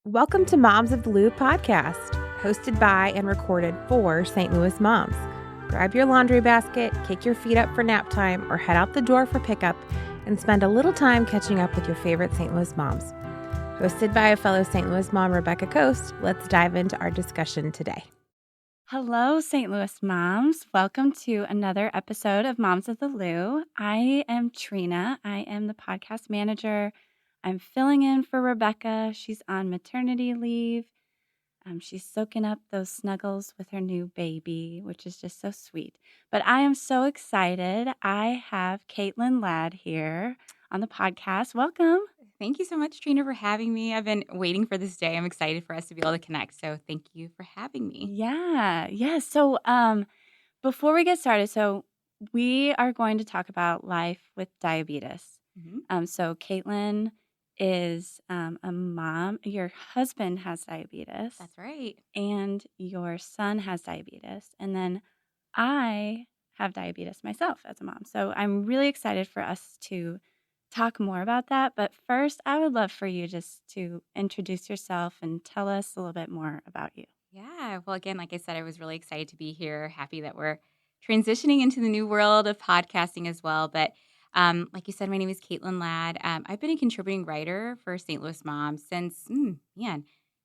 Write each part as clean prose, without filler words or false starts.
Welcome to Moms of the Lou podcast, hosted by and recorded for St. Louis moms. Grab your laundry basket, kick your feet up for nap time, or head out the door for pickup and spend a little time catching up with your favorite St. Louis moms. Hosted by a fellow St. Louis mom, Rebecca Coast, let's dive into our discussion today. Hello, St. Louis moms. Welcome to another episode of Moms of the Lou. I am Trina. I am the podcast manager. I'm filling in for Rebecca. She's on maternity leave. She's soaking up those snuggles with her new baby, which is just so sweet. But I am so excited. I have Caitlin Ladd here on the podcast. Welcome. Thank you so much, Trina, for having me. I've been waiting for this day. I'm excited for us to be able to connect. So thank you for having me. Yeah. So before we get started, we are going to talk about life with diabetes. So Caitlin is a mom. Your husband has diabetes. That's right. And your son has diabetes. And then I have diabetes myself as a mom. So I'm really excited for us to talk more about that. But first, I would love for you just to introduce yourself and tell us a little bit more about you. Yeah. Well, again, like I said, I was really excited to be here. Happy that we're transitioning into the new world of podcasting as well. But like you said, my name is Caitlin Ladd. I've been a contributing writer for St. Louis Moms since, I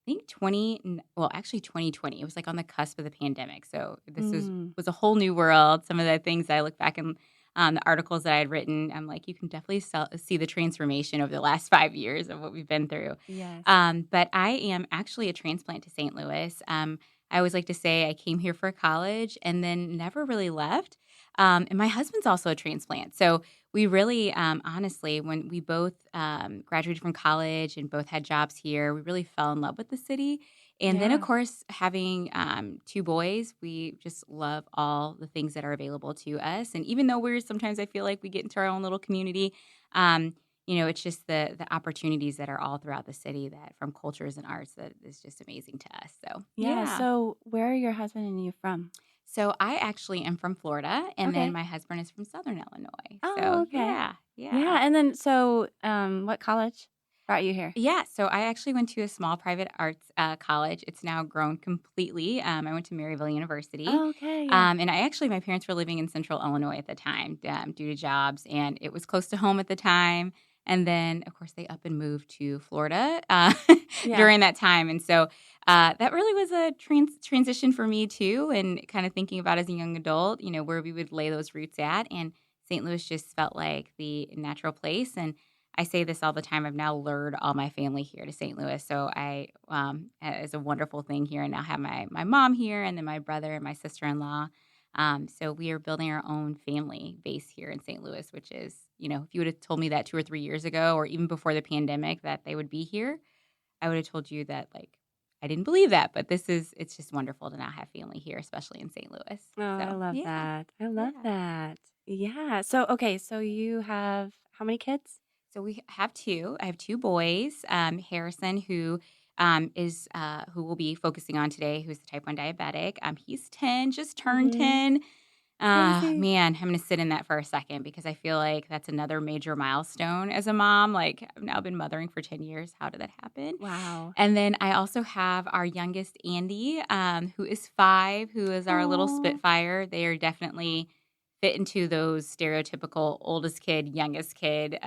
think 2020. It was like on the cusp of the pandemic. So this was a whole new world. Some of the things I look back and the articles that I had written, I'm like, you can definitely see the transformation over the last 5 years of what we've been through. Yes. But I am actually a transplant to St. Louis. I always like to say I came here for college and then never really left. And my husband's also a transplant. So we really, honestly, when we both graduated from college and both had jobs here, we really fell in love with the city. And then, of course, having two boys, we just love all the things that are available to us. And even though sometimes I feel like we get into our own little community, it's just the opportunities that are all throughout the city that from cultures and arts that is just amazing to us. So, Yeah. So where are your husband and you from? So I actually am from Florida, and Okay. then my husband is from Southern Illinois. Oh, So, okay. yeah. And then, what college brought you here? Yeah, so I actually went to a small private arts college. It's now grown completely. I went to Maryville University. Oh, okay. Yeah. And my parents were living in Central Illinois at the time due to jobs, and it was close to home at the time. And then, of course, they up and moved to Florida during that time. And so that really was a transition for me, too, and kind of thinking about as a young adult, where we would lay those roots at. And St. Louis just felt like the natural place. And I say this all the time. I've now lured all my family here to St. Louis. So it's a wonderful thing here. And now have my mom here and then my brother and my sister-in-law. So we are building our own family base here in St. Louis, which is, if you would have told me that 2 or 3 years ago, or even before the pandemic that they would be here, I would have told you that, I didn't believe that. But it's just wonderful to now have family here, especially in St. Louis. Oh, I love that. I love that. Yeah. So you have how many kids? So we have two. I have two boys. Harrison, who will be focusing on today, who's the type 1 diabetic. He's 10, just turned 10. Man, I'm going to sit in that for a second because I feel like that's another major milestone as a mom. Like, I've now been mothering for 10 years. How did that happen? Wow. And then I also have our youngest, Andy, who is 5, who is our little Spitfire. They are definitely fit into those stereotypical oldest kid, youngest kid,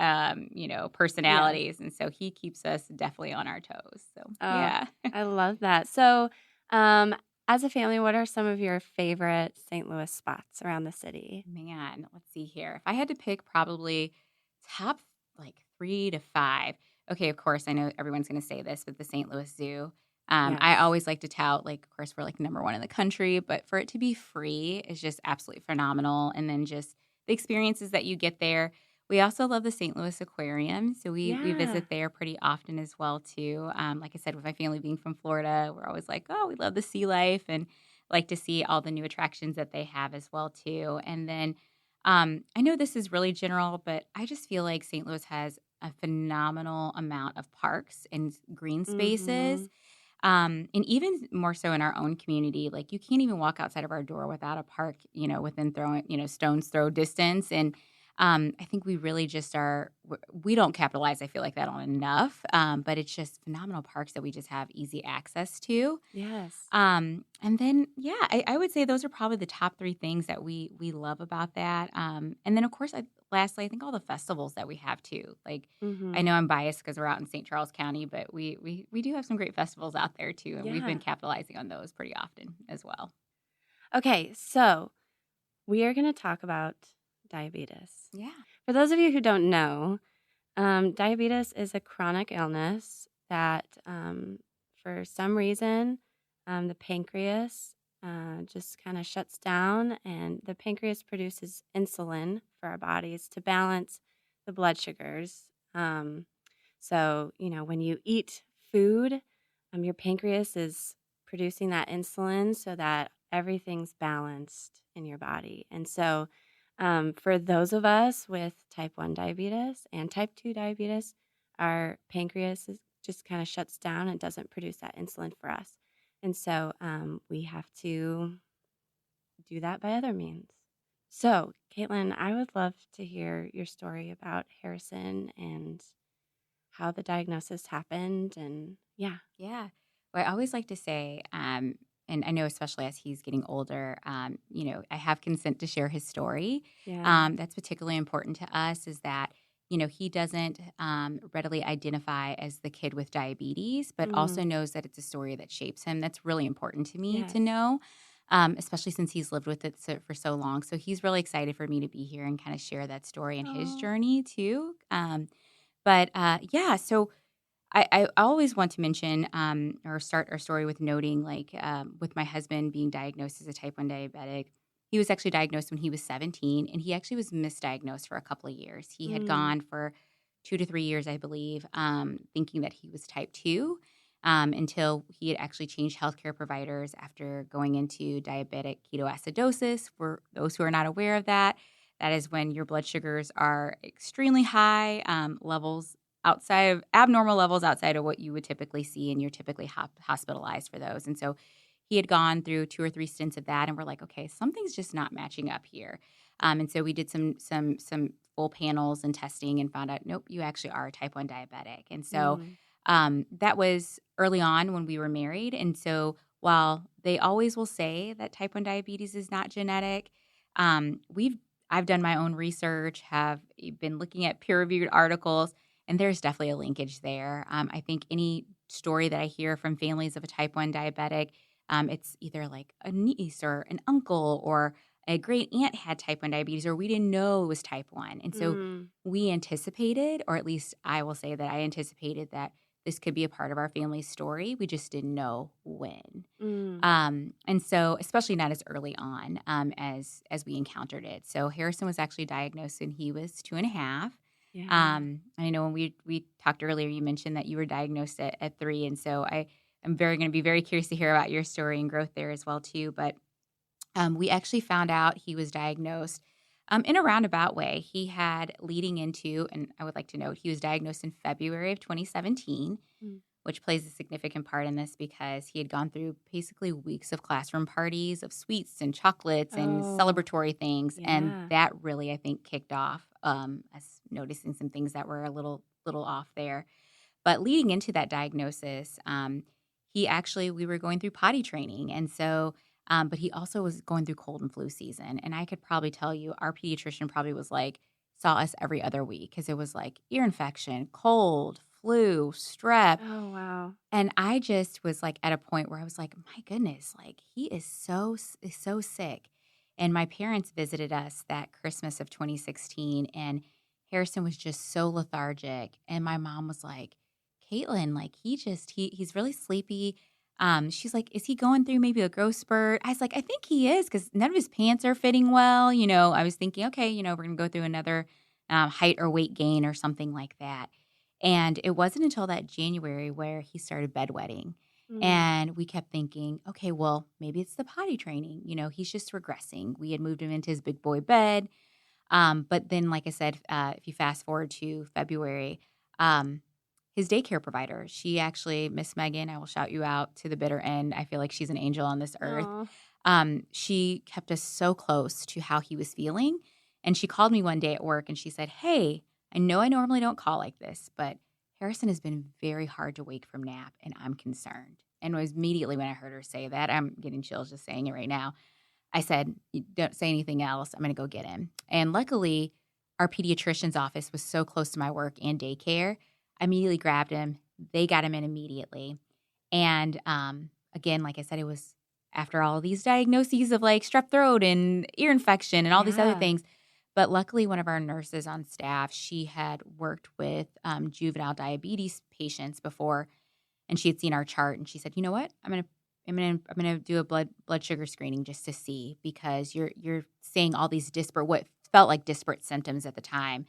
personalities. And so he keeps us definitely on our toes. So, yeah. I love that. So, as a family, what are some of your favorite St. Louis spots around the city? Man, let's see here. If I had to pick probably top 3 to 5. Okay, of course, I know everyone's going to say this, but the St. Louis Zoo. I always like to tout, of course, we're number 1 in the country, but for it to be free is just absolutely phenomenal. And then just the experiences that you get there. We also love the St. Louis Aquarium, so we visit there pretty often as well, too. Like I said, with my family being from Florida, we're always like, oh, we love the sea life and like to see all the new attractions that they have as well, too. And then I know this is really general, but I just feel like St. Louis has a phenomenal amount of parks and green spaces. And even more so in our own community, you can't even walk outside of our door without a park, within stone's throw distance. And I think we really just we don't capitalize, I feel like, that on enough, but it's just phenomenal parks that we just have easy access to. Yes. And then, yeah, I would say those are probably the top three things that we love about that. And then, of course, lastly, I think all the festivals that we have too. Like, I know I'm biased because we're out in St. Charles County, but we do have some great festivals out there too, and we've been capitalizing on those pretty often as well. Okay, so we are going to talk about diabetes. Yeah. For those of you who don't know, diabetes is a chronic illness that, for some reason, the pancreas just kind of shuts down, and the pancreas produces insulin for our bodies to balance the blood sugars. So, when you eat food, your pancreas is producing that insulin so that everything's balanced in your body. And so, for those of us with type 1 diabetes and type 2 diabetes, our pancreas just kind of shuts down and doesn't produce that insulin for us. And so we have to do that by other means. So, Caitlin, I would love to hear your story about Harrison and how the diagnosis happened. And yeah. Yeah. Well, I always like to say, and I know especially as he's getting older, I have consent to share his story. Yeah. That's particularly important to us is that, he doesn't readily identify as the kid with diabetes, but also knows that it's a story that shapes him. That's really important to me to know, especially since he's lived with it for so long. So he's really excited for me to be here and kind of share that story and his journey too. So I always want to mention or start our story with noting, with my husband being diagnosed as a type 1 diabetic, he was actually diagnosed when he was 17, and he actually was misdiagnosed for a couple of years. He had gone for 2 to 3 years, I believe, thinking that he was type 2 until he had actually changed healthcare providers after going into diabetic ketoacidosis. For those who are not aware of that, that is when your blood sugars are extremely high levels abnormal levels outside of what you would typically see, and you're typically hospitalized for those. And so he had gone through 2 or 3 stints of that, and we're like, okay, something's just not matching up here. And so we did some full panels and testing and found out, nope, you actually are a type 1 diabetic. And so that was early on when we were married. And so while they always will say that type 1 diabetes is not genetic, I've done my own research, have been looking at peer-reviewed articles, and there's definitely a linkage there. I think any story that I hear from families of a type 1 diabetic, it's either like a niece or an uncle or a great aunt had type 1 diabetes, or we didn't know it was type 1. And so we anticipated, or at least I will say that I anticipated that this could be a part of our family's story. We just didn't know when. And so, especially not as early on as we encountered it. So Harrison was actually diagnosed when he was 2.5. Yeah. I know when we talked earlier, you mentioned that you were diagnosed at 3. And so I'm going to be very curious to hear about your story and growth there as well, too. But we actually found out he was diagnosed in a roundabout way. He had leading into, and I would like to note, he was diagnosed in February of 2017, which plays a significant part in this because he had gone through basically weeks of classroom parties of sweets and chocolates and celebratory things. Yeah. And that really, I think, kicked off us noticing some things that were a little off there. But leading into that diagnosis, we were going through potty training. And so, but he also was going through cold and flu season. And I could probably tell you our pediatrician probably was like, saw us every other week because it was like ear infection, cold, flu, strep. Oh, wow. And I just was like at a point where I was like, my goodness, like he is so sick. And my parents visited us that Christmas of 2016, and Harrison was just so lethargic. And my mom was like, Caitlin, like he's really sleepy. She's like, is he going through maybe a growth spurt? I was like, I think he is because none of his pants are fitting well. I was thinking, okay, we're going to go through another height or weight gain or something like that. And it wasn't until that January where he started bedwetting. And we kept thinking, okay, well, maybe it's the potty training. He's just regressing. We had moved him into his big boy bed. But then, like I said, if you fast forward to February, his daycare provider, she actually, Miss Megan, I will shout you out to the bitter end. I feel like she's an angel on this earth. She kept us so close to how he was feeling. And she called me one day at work and she said, "Hey, I know I normally don't call like this, but Harrison has been very hard to wake from nap and I'm concerned." And it was immediately when I heard her say that, I'm getting chills just saying it right now. I said, "Don't say anything else. I'm going to go get him." And luckily, our pediatrician's office was so close to my work and daycare. I immediately grabbed him. They got him in immediately. And again, like I said, it was after all these diagnoses of like strep throat and ear infection and all these other things. But luckily, one of our nurses on staff, she had worked with juvenile diabetes patients before, and she had seen our chart, and she said, "You know what? I'm gonna do a blood sugar screening just to see, because you're seeing all these what felt like disparate symptoms at the time."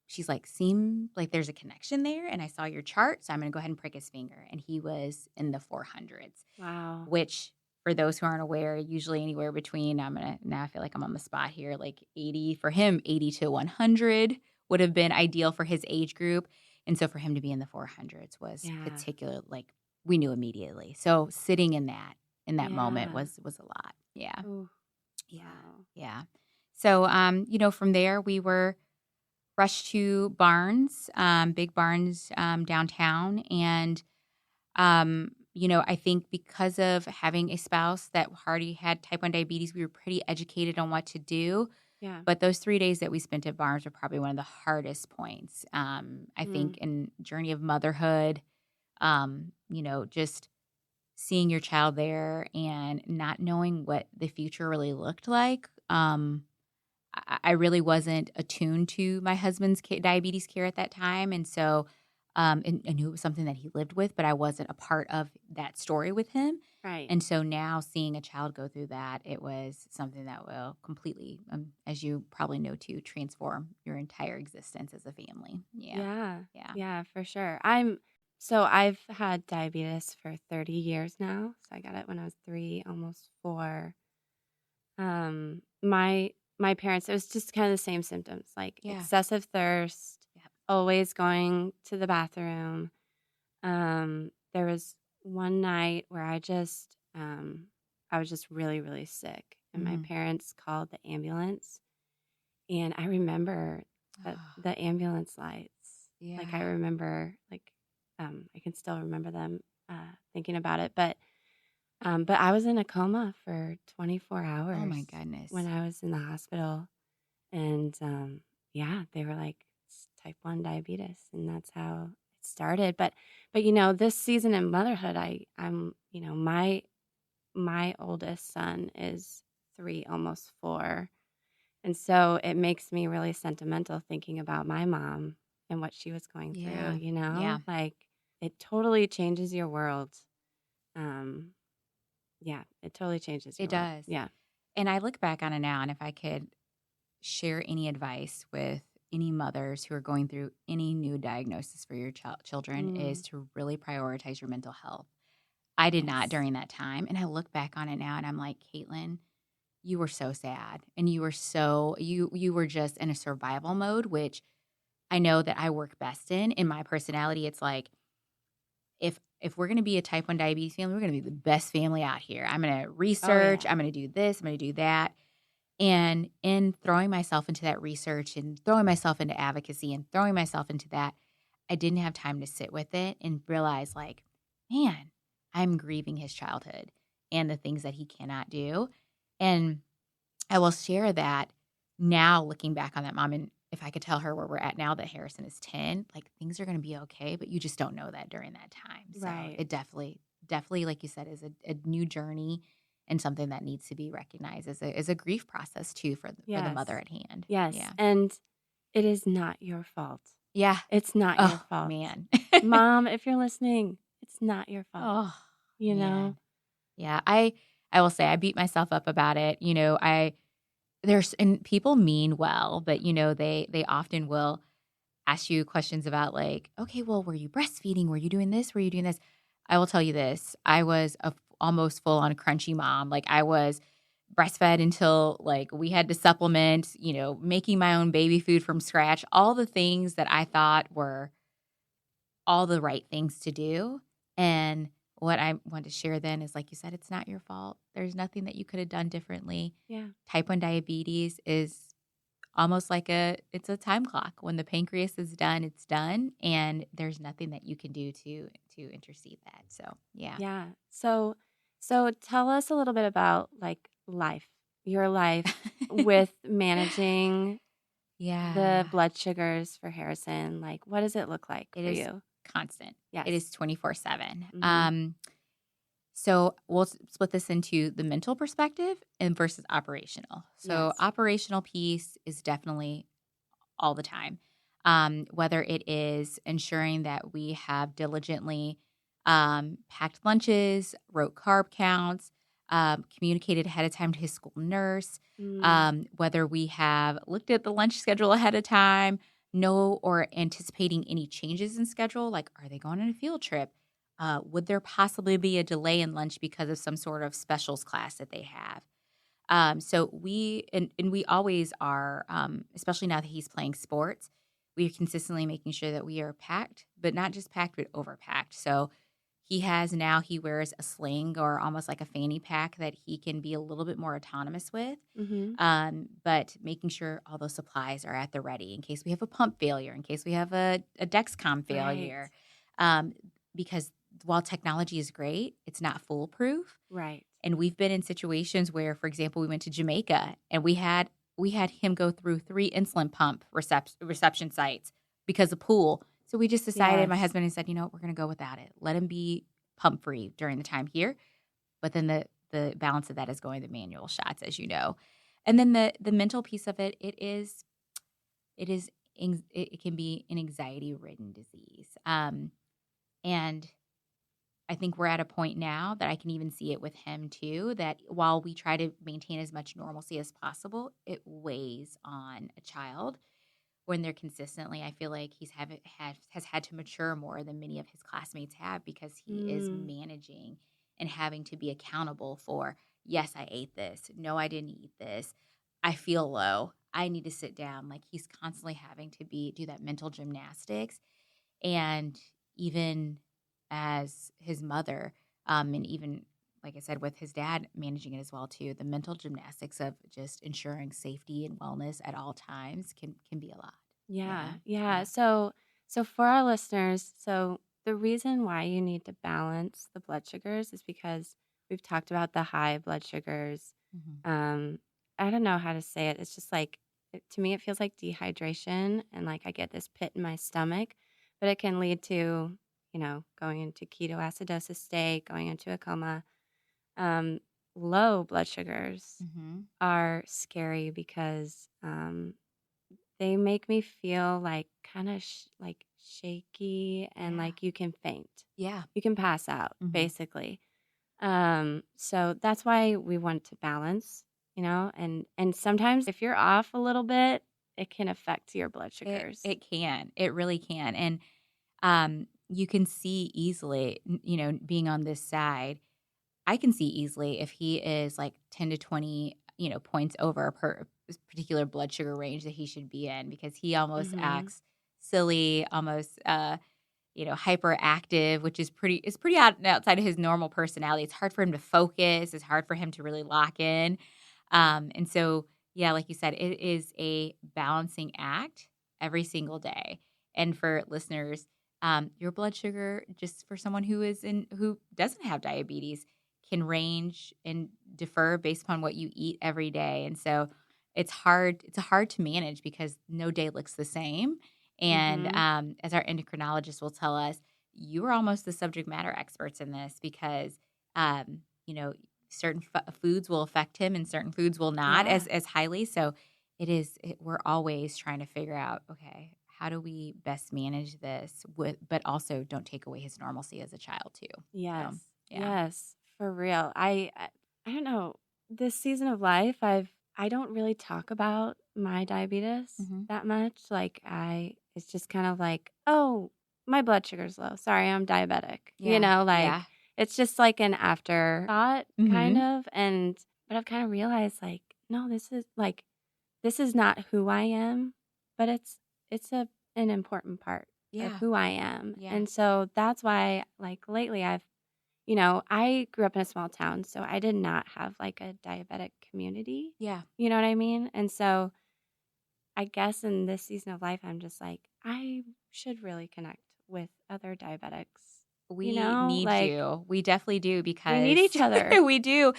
She's like, "Seem like there's a connection there, and I saw your chart, so I'm gonna go ahead and prick his finger." And he was in the 400s. Wow. Which, for those who aren't aware, usually anywhere between, now I feel like I'm on the spot here, like 80 for him, 80 to 100 would have been ideal for his age group. And so for him to be in the 400s was particular, like we knew immediately. So sitting in that moment was a lot. Yeah. Ooh. Yeah. Wow. Yeah. So, from there we were rushed to Barnes, big Barnes downtown. And, I think because of having a spouse that already had type 1 diabetes, we were pretty educated on what to do. Yeah. But those 3 days that we spent at Barnes were probably one of the hardest points, I think, in journey of motherhood, just seeing your child there and not knowing what the future really looked like. I really wasn't attuned to my husband's diabetes care at that time. And so and I knew it was something that he lived with, but I wasn't a part of that story with him. Right. And so now seeing a child go through that, it was something that will completely, as you probably know too, transform your entire existence as a family. Yeah. Yeah, for sure. I've had diabetes for 30 years now. So I got it when I was 3, almost 4. My parents, it was just kind of the same symptoms, like excessive thirst, always going to the bathroom. There was one night where I was just really, really sick, and my parents called the ambulance, and I remember the ambulance lights. Like I remember, I can still remember them, thinking about it, but I was in a coma for 24 hours. Oh my goodness. When I was in the hospital, and they were like, "It's type 1 diabetes," and that's how it started. But this season in motherhood, I'm my oldest son is 3, almost 4, and so it makes me really sentimental thinking about my mom and what she was going through. Like it totally changes your world. It totally changes your It world. does. Yeah. And I look back on it now, and if I could share any advice with any mothers who are going through any new diagnosis for your children, is to really prioritize your mental health. I did not during that time. And I look back on it now and I'm like, Caitlin, you were so sad. And you were you were just in a survival mode, which I know that I work best in my personality. It's like, if we're going to be a type 1 diabetes family, we're going to be the best family out here. I'm going to research. I'm going to do this. I'm going to do that. And in throwing myself into that research and throwing myself into advocacy and throwing myself into that, I didn't have time to sit with it and realize, like, man, I'm grieving his childhood and the things that he cannot do. And I will share that now, looking back on that mom, and if I could tell her where we're at now that Harrison is 10, like things are going to be okay, but you just don't know that during that time. So it definitely, like you said, is a new journey and something that needs to be recognized as a grief process too for the mother at hand. Yes. Yeah. And it is not your fault. Yeah. It's not your fault. Man. Mom, if you're listening, it's not your fault. Oh, you know? Yeah. I will say I beat myself up about it. And people mean well, but they often will ask you questions about like, okay, well, were you breastfeeding? Were you doing this? Were you doing this? I will tell you this. I was almost full on crunchy mom. Like I was breastfed until like we had to supplement, making my own baby food from scratch, all the things that I thought were all the right things to do. And what I want to share then is, like you said, it's not your fault. There's nothing that you could have done differently. Yeah. Type 1 diabetes is almost like it's a time clock. When the pancreas is done, it's done, and there's nothing that you can do to intercede that. So, yeah. Yeah. So tell us a little bit about like your life with managing the Yeah. blood sugars for Harrison. Like, what does it look like It for is you? constant. Yes. It is 24/7. Mm-hmm. So we'll split this into the mental perspective and versus operational. So Yes. operational piece is definitely all the time. Whether it is ensuring that we have diligently packed lunches, wrote carb counts, communicated ahead of time to his school nurse, whether we have looked at the lunch schedule ahead of time, know or anticipating any changes in schedule, like are they going on a field trip? Would there possibly be a delay in lunch because of some sort of specials class that they have? So and we always are, especially now that he's playing sports, we are consistently making sure that we are packed, but not just packed, but overpacked. So he wears a sling or almost like a fanny pack that he can be a little bit more autonomous with. Mm-hmm. But making sure all those supplies are at the ready in case we have a pump failure, in case we have a Dexcom failure. Because while technology is great, it's not foolproof. Right. And we've been in situations where, for example, we went to Jamaica and we had him go through 3 insulin pump reception sites because of pool. So we just decided, my Yes. husband and said, you know what, we're going to go without it. Let him be pump free during the time here. But then the balance of that is going to manual shots, as you know. And then the mental piece of it, it can be an anxiety ridden disease. And I think we're at a point now that I can even see it with him too, that while we try to maintain as much normalcy as possible, it weighs on a child when they're consistently. I feel like has had to mature more than many of his classmates have because he is managing and having to be accountable for, yes, I ate this. No, I didn't eat this. I feel low. I need to sit down. Like he's constantly having to do that mental gymnastics. And even as his mother, and even like I said, with his dad managing it as well too, the mental gymnastics of just ensuring safety and wellness at all times can be a lot. Yeah. Yeah. Yeah. So for our listeners, so the reason why you need to balance the blood sugars is because we've talked about the high blood sugars. Mhm. I don't know how to say it. It's just like to me, it feels like dehydration, and like I get this pit in my stomach, but it can lead to going into ketoacidosis state, going into a coma. Um, Low blood sugars Mhm. are scary because they make me feel like kind of like shaky and Yeah. like you can faint. Yeah. You can pass out, Mhm. basically. So that's why we want to balance, and sometimes if you're off a little bit, it can affect your blood sugars. It can. It really can. And you can see easily, being on this side, I can see easily if he is like 10 to 20, points over per particular blood sugar range that he should be in because he almost Mm-hmm. acts silly, almost hyperactive, which is pretty outside of his normal personality. It's hard for him to focus. It's hard for him to really lock in. And so, yeah, like you said, it is a balancing act every single day. And for listeners, your blood sugar, just for someone who doesn't have diabetes, can range and differ based upon what you eat every day. And so it's hard. It's hard to manage because no day looks the same. And Mm-hmm. as our endocrinologist will tell us, you are almost the subject matter experts in this because, certain foods will affect him and certain foods will not Yeah. as highly. So we're always trying to figure out, okay, how do we best manage this but also don't take away his normalcy as a child too. Yes. So, yeah. Yes. For real. I don't know. This season of life, I don't really talk about my diabetes Mhm. that much. Like it's just kind of like, oh, my blood sugar's low. Sorry, I'm diabetic. Yeah. Like Yeah. it's just like an afterthought kind Mhm. of. But I've kind of realized like, no, this is not who I am, but it's an important part of Yeah. who I am. Yeah. And so that's why like lately I grew up in a small town, so I did not have like a diabetic community. Yeah. You know what I mean? And so I guess in this season of life, I'm just like, I should really connect with other diabetics. We need like to. We definitely do we because need each other. we do.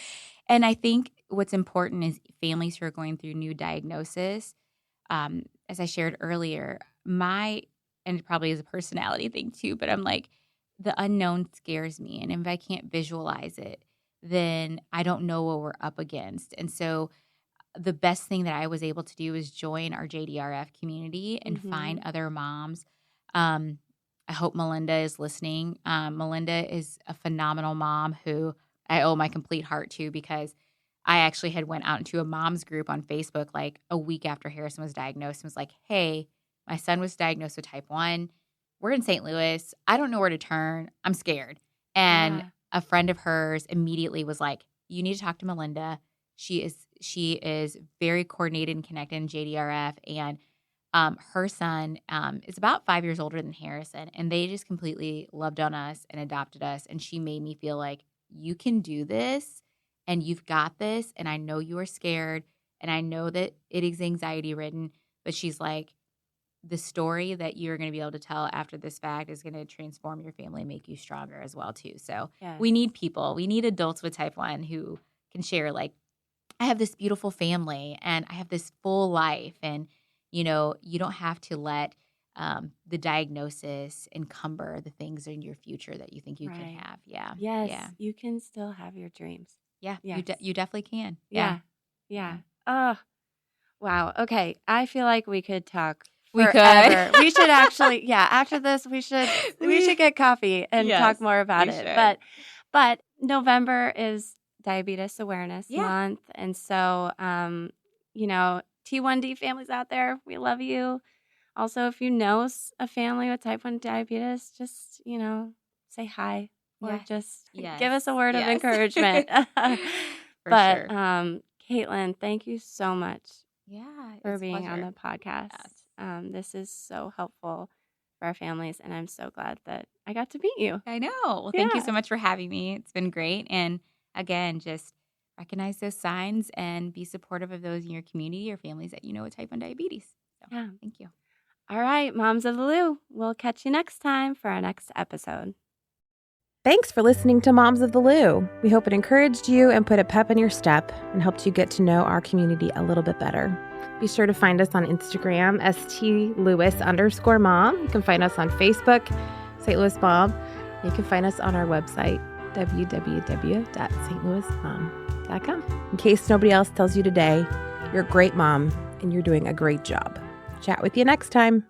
And I think what's important is families who are going through new diagnosis. As I shared earlier, and it probably is a personality thing too, but I'm like, the unknown scares me. And if I can't visualize it, then I don't know what we're up against. And so the best thing that I was able to do is join our JDRF community and find other moms. I hope Melinda is listening. Melinda is a phenomenal mom who I owe my complete heart to, because I actually had went out into a mom's group on Facebook like a week after Harrison was diagnosed and was like, hey, my son was diagnosed with type 1. We're in St. Louis. I don't know where to turn. I'm scared. And a friend of hers immediately was like, you need to talk to Melinda. She is very coordinated and connected in JDRF, and her son is about 5 years older than Harrison, and they just completely loved on us and adopted us. And she made me feel like, you can do this, and you've got this, and I know you are scared, and I know that it is anxiety ridden, but she's like, the story that you're going to be able to tell after this fact is going to transform your family and make you stronger as well too. So we need people. We need adults with type 1 who can share, like, I have this beautiful family and I have this full life. And, you don't have to let the diagnosis encumber the things in your future that you think you can have. Yeah. Yes. Yeah. You can still have your dreams. Yeah. Yes. You definitely can. Yeah. Oh, wow. Okay. I feel like we could talk forever. We should actually, after this, we should get coffee and talk more about it. Should. But November is Diabetes Awareness Month. And so, T1D families out there, we love you. Also, if you know a family with type 1 diabetes, just, say hi or just give us a word of encouragement. But, sure. Caitlin, thank you so much for being on the podcast. Yes. This is so helpful for our families, and I'm so glad that I got to meet you. I know. Well, thank you so much for having me. It's been great. And again, just recognize those signs and be supportive of those in your community or families that you know with type 1 diabetes. So, thank you. All right, Moms of the Lou. We'll catch you next time for our next episode. Thanks for listening to Moms of the Lou. We hope it encouraged you and put a pep in your step and helped you get to know our community a little bit better. Be sure to find us on Instagram, st.louis_mom. You can find us on Facebook, St. Louis Mom. You can find us on our website, www.stlouismom.com. In case nobody else tells you today, you're a great mom and you're doing a great job. Chat with you next time.